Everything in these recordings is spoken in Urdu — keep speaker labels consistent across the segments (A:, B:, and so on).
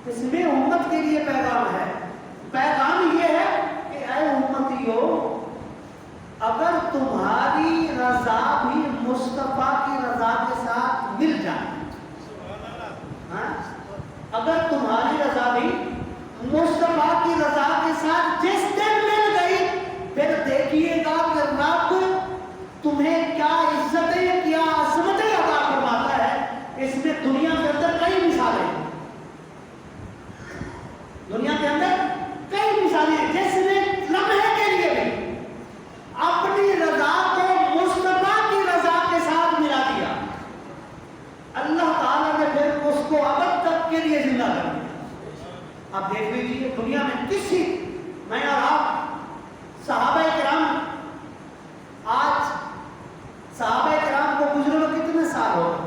A: اس میں امت کے لیے پیغام ہے. پیغام یہ ہے کہ اے امتیو، اگر تمہاری رضا بھی مصطفیٰ کی رضا کے ساتھ مل جائے، اگر تمہاری رضا بھی مصطفیٰ کی رضا کے ساتھ جس دن مل گئی، پھر دیکھیے گا کہ رب تمہیں کیا عزتیں کیا عظمتیں عطا فرماتا ہے. اس میں دنیا کے اندر کئی مثالیں ہیں، دنیا کے اندر کئی مثالیں ہیں جس نے لمحے کے لیے بھی اپنی رضا کو مصطفیٰ کی رضا کے ساتھ ملا دیا، اللہ تعالیٰ نے پھر اس کو ابد تک کے لیے زندہ کر دیا. آپ دیکھ لیجیے دنیا میں کسی، میں اور آپ صحابہ کرام، آج صحابہ کرام کو گزرے ہوئے کتنے سال ہو گئے؟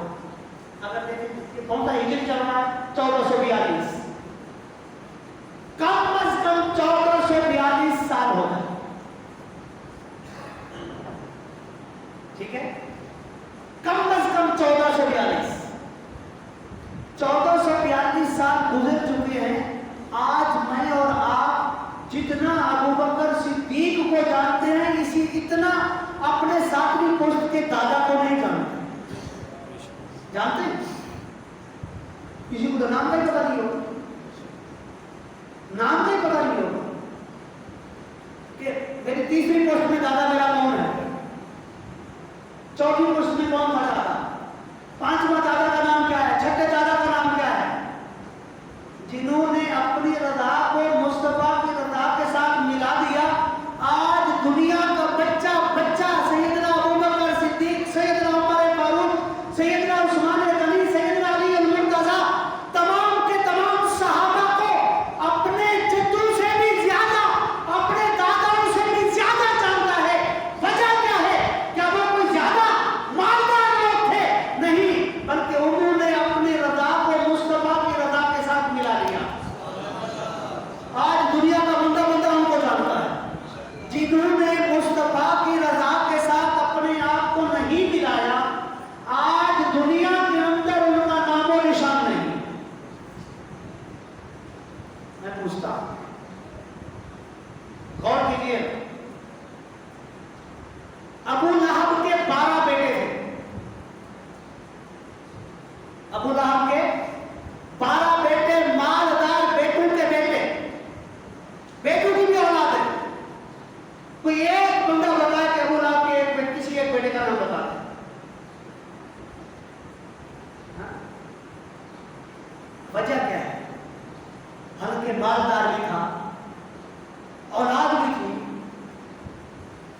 A: اگر دیکھیں کہ کون سا ہجری چل رہا ہے، 1442، کم از کم 1442 سال ہو گئے. ٹھیک ہے، کم از کم 1442 سال گزر چکے ہیں. آج میں اور آپ جتنا ابو بکر صدیق کو جانتے ہیں، اسی اتنا اپنے ساتویں پشت کے دادا کو نہیں جانتے. جانتے ہیں؟ کسی کو تو نام نہیں پتا نہیں ہوگا، نام نہیں پتا نہیں ہوگا کہ میری تیسری پوسٹ میں دادا میرا کون ہے، چوتھی پوسٹ میں کون تھا دادا، پانچواں دادا کا نام کیا ہے، چھٹے دادا کا نام کیا ہے. جنہوں نے اپنی رضا کو مصطفیٰ کی رضا کے ساتھ ملا دیا، آج دنیا کا بچہ بچہ سیدنا ابو بکر صدیق، سیدنا عمر فاروق، سیدنا عثمان غنی، سیدنا علی المرتضیٰ، تمام کے تمام صحابہ کو اپنے جدوں سے بھی زیادہ، اپنے داداؤں سے بھی زیادہ جانتا ہے. وجہ کیا ہے؟ کیا وہ کوئی زیادہ مالدار لوگ تھے؟ نہیں، بلکہ انہوں نے اپنی رضا کو مصطفیٰ کی رضا کے ساتھ ملا دیا. آج دنیا کا بندہ بندہ ان کو جانتا ہے. جنہوں نے مصطفیٰ کی رضا کے ساتھ اپنے آپ کو نہیں ملایا، آج دنیا کے اندر ان کا نام و نشان نہیں. میں پوچھتا ہوں، غور کیجیے، ابو لہب کے 12 بیٹے تھے. ابو لہب کے 12 بیٹے، مالدار بیٹوں کے بیٹے، بیٹوں کی بھی اولاد ہے. کوئی ایک بندہ بتائے کہ ابو لہب کے کسی ایک بیٹے کا نام بتا دے. وجہ کیا ہے؟ حالانکہ مالدار بھی تھا، اولاد بھی تھی،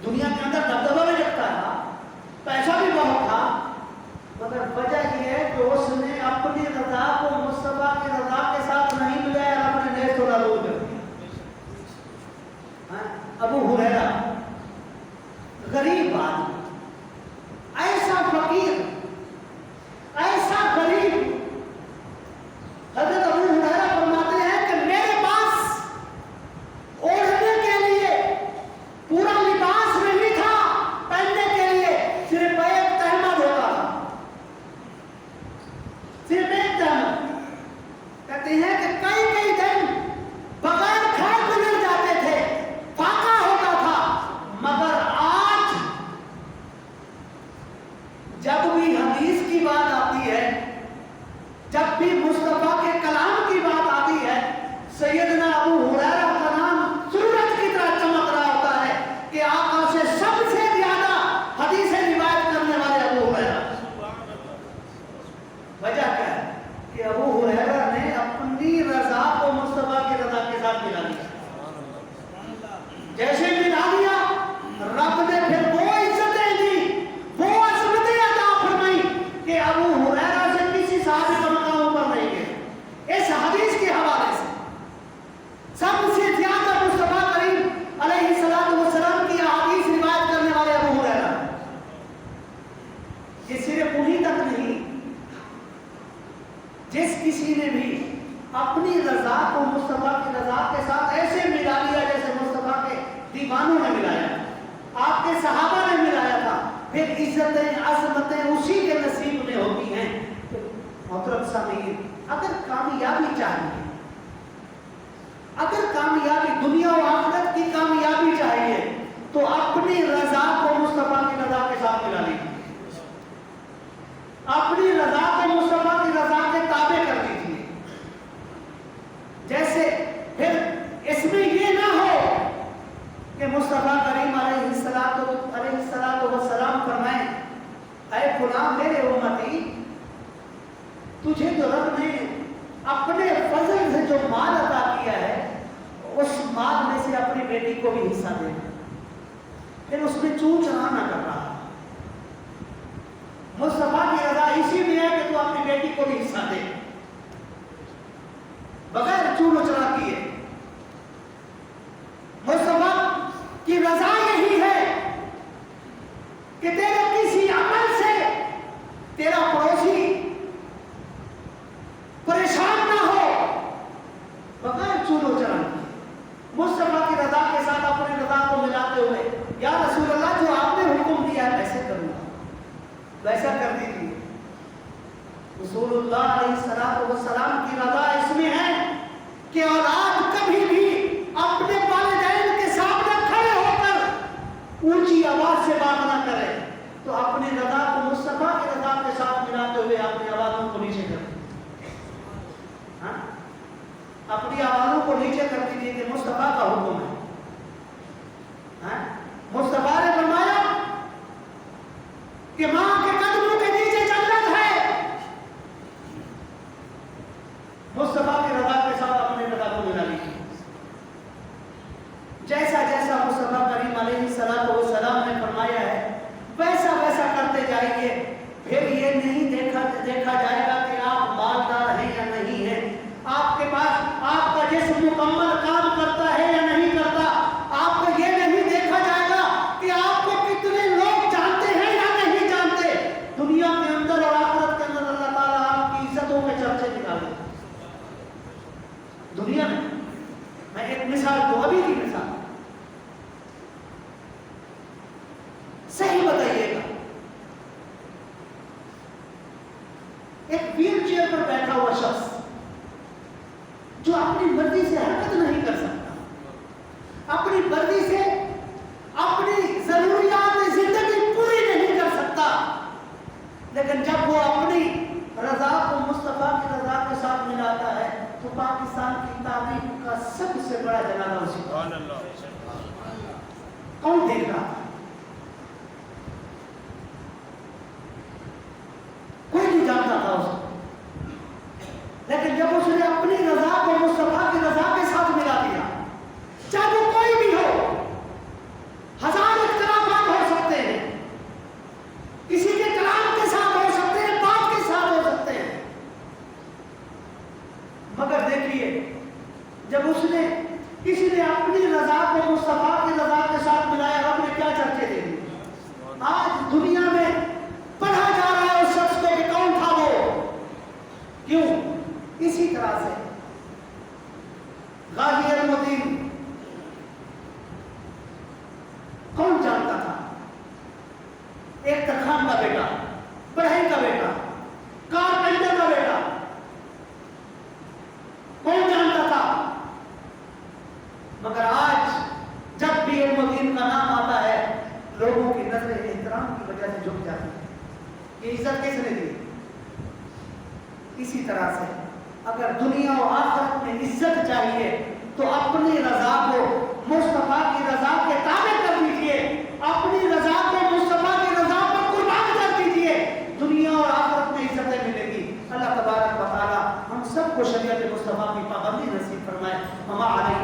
A: دنیا کے اندر دبدبہ بھی رکھتا تھا، پیسہ بھی بہت تھا، مگر وجہ یہ ہے کہ اس نے اپنی رضا کو مصطفیٰ کی رضا کے ساتھ نہیں ملایا اور اپنے نیز تھوڑا لوگ کر دیا. ابو ہریرہ غریب آدمی، ایسا فقیر، ایسا غریب. حضرت ابو ہریرہ فرماتے ہیں کہ میرے پاس اوڑھنے کے لیے پورا لباس نہیں تھا، پہننے کے لیے صرف ایک تہمد ہوتا تھا، صرف ایک تہمد. کہتے ہیں کہ کئی کئی دن بغیر کھائے گزر جاتے تھے، فاقہ ہوتا تھا. مگر آج جب بھی حدیث کی بات آتی ہے، جب بھی مصطفیٰ کے کلام کی بات آتی ہے، سیدنا ابو ہریرہ کا نام سورج کی طرح چمک رہا ہوتا ہے کہ آقا سے سب سے زیادہ حدیثیں روایت کرنے والے ابو ہریرہ. وجہ کیا ہے؟ کہ ابو ہریرہ نے اپنی رضا کو مصطفیٰ کی رضا کے ساتھ ملا دیا. جیسے ملا دیا، رب نے پھر وہ عزتیں دی، وہ عظمتیں عطا فرمائی کہ ابو ہریرہ سے کسی صحابی کا مقام اوپر نہیں گیا. اس حدیث کے حوالے سے سب سے زیادہ مصطفیٰ کریم علیہ السلام کی احادیث روایت کرنے والے ابو ہریرہ. یہ صرف انہی تک نہیں، جس کسی نے بھی اپنی رضا کو مصطفیٰ کی رضا کے ساتھ ایسے ملا لیا جیسے مصطفیٰ کے دیوانوں نے ملایا، آپ کے صحابہ نے ملایا تھا، پھر عزتیں عظمتیں اسی کے نصیب میں ہوتی ہیں. محترم سامعین، اگر کامیابی چاہیے، اپنی رضا کو مصطفیٰ کی رضا کے تابع کر دیجیے. جیسے پھر اس میں یہ نہ ہو کہ مصطفیٰ کریم علیہ السلام فرمائیں اے فلاں میرے امتی، تجھے جو رب نے اپنے فضل سے جو مال عطا کیا ہے اس مال میں سے اپنی بیٹی کو بھی حصہ دے، پھر اس میں چون چرا نہ کر رہا. مصطفیٰ کی رضا اسی میں ہے کہ تو اپنی بیٹی کو بھی حصہ دے بغیر چون و چرا کیے. مصطفیٰ کی رضا یہی ہے کہ تیرے کسی عمل سے تیرا پڑوسی پریشان نہ ہو بغیر چون و چرا کیے. مصطفیٰ کی رضا کے ساتھ اپنی رضا کو ملاتے ہوئے یا رسول اللہ جو آپ نے حکم دیا ہے ویسے کروں گا، ویسا کر دیجیے. رسول اللہ علیہ السلام کی رضا اس میں ہے کہ اولاد کبھی بھی اپنے والدین کے سامنے کھڑے ہو کر اونچی آواز سے بات نہ کرے، تو اپنی رضا کو مصطفیٰ کی رضا کے ساتھ ملاتے ہوئے اپنی آوازوں کو نیچے کر دیجیے. اپنی آوازوں کو نیچے کر دیجیے کہ مصطفیٰ کا حکم ہے. مصطفیٰ نے فرمایا کہ ماں کے قدموں کے نیچے جنت ہے. مصطفیٰ کی رضا کے ساتھ اپنی رضا کو ملا لیجیے. جیسا جیسا مصطفیٰ کریم علیہ السلام نے فرمایا ہے ویسا ویسا کرتے جائیے. پھر یہ نہیں دیکھا جائے گا کہ آپ مالدار ہیں یا نہیں ہیں، آپ کے پاس آپ کا جسم مکمل کام کرتا ہے یا نہیں کرتا. آپ کو یہ نہیں دیکھا جائے گا کہ آپ کو کتنے لوگ جانتے ہیں یا نہیں جانتے. دنیا کے اندر اور آخرت کے اندر اللہ تعالیٰ آپ کی عزتوں کے چرچے نکالے. دنیا میں ایک مثال دو، ابھی کی مثال صحیح بتائیے گا. ایک ویل چیئر پر بیٹھا ہوا شخص جو اپنی مرضی سے حرکت نہیں کر سکتا، اپنی مرضی سے اپنی ضروریات زندگی پوری نہیں کر سکتا، لیکن جب وہ اپنی رضا کو مصطفیٰ کی رضا کے ساتھ ملاتا ہے تو پاکستان کی تاریخ کا سب سے بڑا جنازہ اسی کا. کون دیکھ رہا تھا؟ کوئی نہیں جانتا تھا اس کو. لیکن جب اس نے اپنی رضا کو مصطفیٰ کی رضا کے ساتھ ملا دیا، چاہے وہ کوئی بھی ہو، ہزار اختلافات ہو سکتے ہیں، کسی کے کلام کے ساتھ ہو سکتے ہیں، بات کے ساتھ ہو سکتے ہیں، مگر دیکھیے جب اس نے کسی نے اپنی رضا کو مصطفیٰ کی رضا کے ساتھ ملایا، رب نے کیا چرچے دے دیے. آج دنیا میں پڑھا جا رہا ہے اس شخص کو کہ کون تھا وہ. کیوں؟ اسی طرح سے غازی المدین کون جانتا تھا؟ ایک ترخان کا بیٹا، بڑھئی کا بیٹا، کارپینٹر کا بیٹا، کون جانتا تھا؟ مگر آج جب بھی المدین کا نام آتا ہے لوگوں کی نظر احترام کی وجہ سے جھک جاتی ہے. یہ عزت کس نے دی؟ اسی طرح سے اگر دنیا و آخرت میں عزت چاہیے تو اپنی رضا کو مصطفیٰ کی رضا کے تابع کر دیجیے، اپنی رضا کو مصطفیٰ کی رضا پر قربان کر دیجیے. دنیا اور آخرت میں عزتیں ملے گی. اللہ تبارک و تعالی ہم سب کو شریعت مصطفیٰ کی پابندی نصیب فرمائے. ہم علیہ